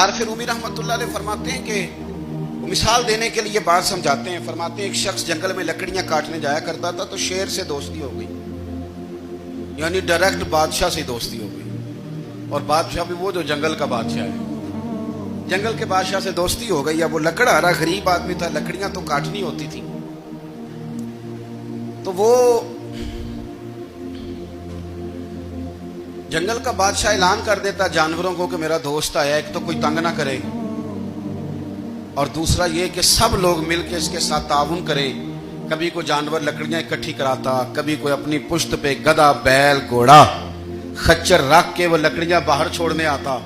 عارف رومی رحمۃ اللہ علیہ فرماتے ہیں کہ مثال دینے کے لیے بات سمجھاتے ہیں. فرماتے ہیں ایک شخص جنگل میں لکڑیاں کاٹنے جایا کرتا تھا تو شیر سے دوستی ہو گئی, یعنی ڈائریکٹ بادشاہ سے دوستی ہو گئی. اور بادشاہ بھی وہ جو جنگل کا بادشاہ ہے, جنگل کے بادشاہ سے دوستی ہو گئی. اب وہ لکڑہارا غریب آدمی تھا, لکڑیاں تو کاٹنی ہوتی تھی. تو وہ جنگل کا بادشاہ اعلان کر دیتا جانوروں کو کہ میرا دوست آیا, ایک تو کوئی تنگ نہ کرے, اور دوسرا یہ کہ سب لوگ مل کے اس کے ساتھ تعاون کریں. کبھی کوئی جانور لکڑیاں اکٹھی کراتا, کبھی کوئی اپنی پشت پہ گدھا, بیل, گھوڑا, خچر رکھ کے وہ لکڑیاں باہر چھوڑنے آتا.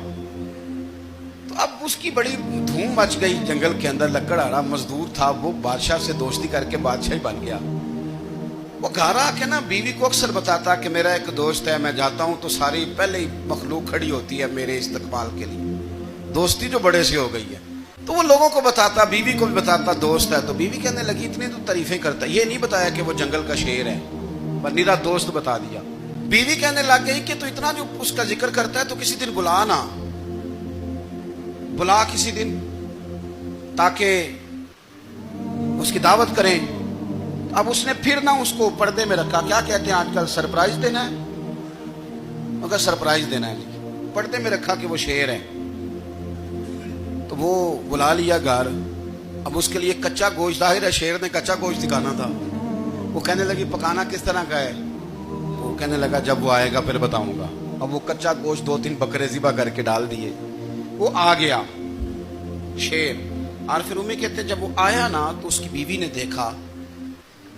تو اب اس کی بڑی دھوم مچ گئی جنگل کے اندر. لکڑہارا مزدور تھا, وہ بادشاہ سے دوستی کر کے بادشاہ ہی بن گیا. وہ گھر آ کے نا بیوی کو اکثر بتاتا کہ میرا ایک دوست ہے, میں جاتا ہوں تو ساری پہلے ہی مخلوق کھڑی ہوتی ہے میرے استقبال کے لیے, دوستی جو بڑے سے ہو گئی ہے. تو وہ لوگوں کو بتاتا, بیوی کو بھی بتاتا دوست ہے. تو بیوی کہنے لگی اتنی تو تعریفیں کرتا, یہ نہیں بتایا کہ وہ جنگل کا شیر ہے, پر میرا دوست بتا دیا. بیوی کہنے لگ گئی کہ تو اتنا جو اس کا ذکر کرتا ہے تو کسی دن بلا نا, بلا کسی دن تاکہ اس کی دعوت کریں. اب اس نے پھر نہ اس کو پردے میں رکھا. کیا کہتے ہیں آج کل, سرپرائز دینا ہے, مگر سرپرائز دینا ہے, پردے میں رکھا کہ وہ شیر ہے. تو وہ بلا لیا گھر. اب اس کے لیے کچا گوشت, ظاہر ہے شیر نے کچا گوشت دکھانا تھا. وہ کہنے لگی پکانا کس طرح کا ہے؟ وہ کہنے لگا جب وہ آئے گا پھر بتاؤں گا. اب وہ کچا گوشت 2-3 بکرے ذبح کر کے ڈال دیے. وہ آ گیا شیر. عارف رومی کہتے جب وہ آیا نا تو اس کی بیوی نے دیکھا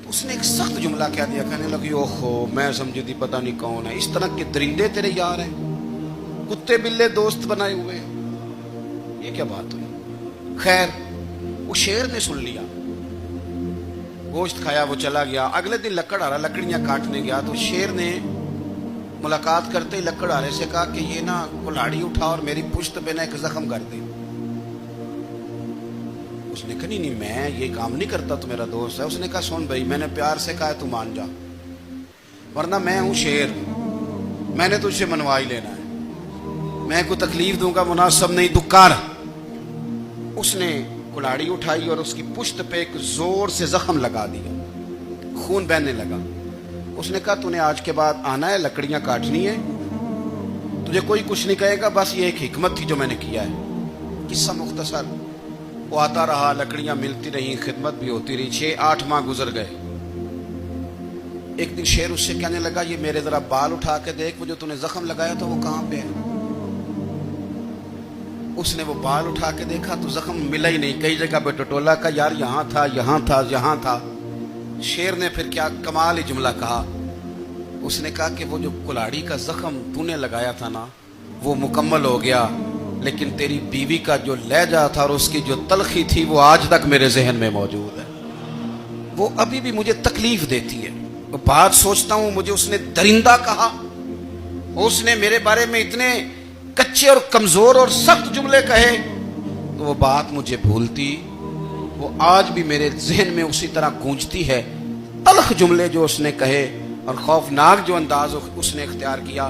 تو اس نے ایک سخت جملہ کہہ دیا. کہنے لگی اوہو, میں سمجھی تھی پتہ نہیں کون ہے, اس طرح کے درندے تیرے یار ہیں, کتے بلے دوست بنائے ہوئے ہیں, یہ کیا بات ہوئی؟ خیر وہ شیر نے سن لیا, گوشت کھایا, وہ چلا گیا. اگلے دن لکڑہارا لکڑیاں کاٹنے گیا تو شیر نے ملاقات کرتے ہی لکڑہارے سے کہا کہ یہ نا کلاڑی اٹھا اور میری پشت پہ نا ایک زخم کر دے. اس نے کہا نہیں میں یہ کام نہیں کرتا, تو میرا دوست ہے. اس نے کہا سن بھائی, میں نے پیار سے کہا ہے تو مان جا, ورنہ میں ہوں شیر, میں نے تجھ سے منوا ہی لینا ہے, میں کوئی تکلیف دوں گا مناسب نہیں, تو کر. اس نے کلاڑی اٹھائی اور اس کی پشت پہ ایک زور سے زخم لگا دیا, خون بہنے لگا. اس نے کہا تو نے آج کے بعد آنا ہے, لکڑیاں کاٹنی ہے, تجھے کوئی کچھ نہیں کہے گا, بس یہ ایک حکمت تھی جو میں نے کیا ہے. قصہ مختصر. وہ آتا رہا, لکڑیاں ملتی رہیں, خدمت بھی ہوتی رہی. 6-8 ماہ گزر گئے. ایک دن شیر اس سے کہنے لگا یہ میرے ذرا بال اٹھا کے دیکھ, وہ جو تو نے زخم لگایا تھا وہ کہاں پہ ہے؟ اس نے وہ بال اٹھا کے دیکھا تو زخم ملا ہی نہیں, کئی جگہ پہ ٹٹولا کا, یار یہاں تھا, یہاں تھا, یہاں تھا. شیر نے پھر کیا کمال ہی جملہ کہا. اس نے کہا کہ وہ جو کلاڑی کا زخم تو نے لگایا تھا نا وہ مکمل ہو گیا, لیکن تیری بیوی کا جو لہجہ تھا اور اس کی جو تلخی تھی وہ آج تک میرے ذہن میں موجود ہے, وہ ابھی بھی مجھے تکلیف دیتی ہے. وہ بات سوچتا ہوں مجھے اس نے درندہ کہا, اس نے میرے بارے میں اتنے کچے اور کمزور اور سخت جملے کہے, تو وہ بات مجھے بھولتی, وہ آج بھی میرے ذہن میں اسی طرح گونجتی ہے. تلخ جملے جو اس نے کہے اور خوفناک جو انداز اس نے اختیار کیا,